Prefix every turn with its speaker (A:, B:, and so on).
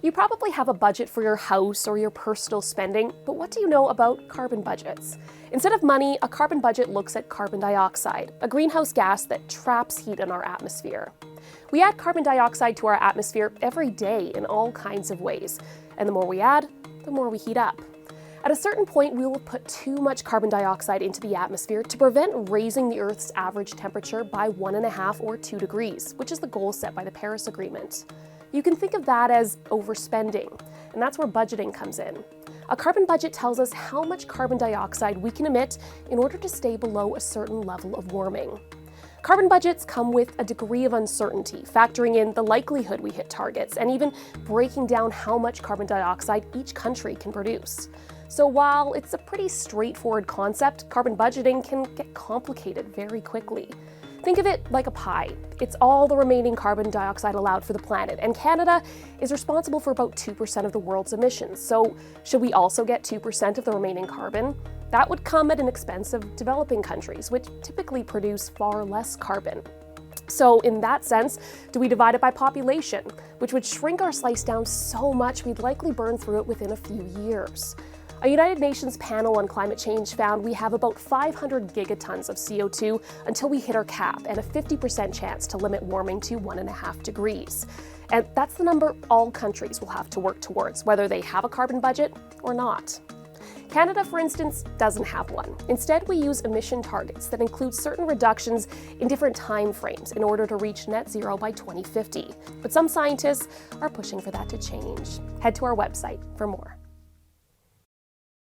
A: You probably have a budget for your house or your personal spending, but what do you know about carbon budgets? Instead of money, a carbon budget looks at carbon dioxide, a greenhouse gas that traps heat in our atmosphere. We add carbon dioxide to our atmosphere every day in all kinds of ways, and the more we add, the more we heat up. At a certain point, we will put too much carbon dioxide into the atmosphere to prevent raising the Earth's average temperature by 1.5 or 2 degrees, which is the goal set by the Paris Agreement. You can think of that as overspending, and that's where budgeting comes in. A carbon budget tells us how much carbon dioxide we can emit in order to stay below a certain level of warming. Carbon budgets come with a degree of uncertainty, factoring in the likelihood we hit targets, and even breaking down how much carbon dioxide each country can produce. So while it's a pretty straightforward concept, carbon budgeting can get complicated very quickly. Think of it like a pie. It's all the remaining carbon dioxide allowed for the planet, and Canada is responsible for about 2% of the world's emissions. So should we also get 2% of the remaining carbon? That would come at an expense of developing countries, which typically produce far less carbon. So in that sense, do we divide it by population, which would shrink our slice down so much we'd likely burn through it within a few years? A United Nations panel on climate change found we have about 500 gigatons of CO2 until we hit our cap, and a 50% chance to limit warming to 1.5 degrees. And that's the number all countries will have to work towards, whether they have a carbon budget or not. Canada, for instance, doesn't have one. Instead, we use emission targets that include certain reductions in different time frames in order to reach net zero by 2050. But some scientists are pushing for that to change. Head to our website for more.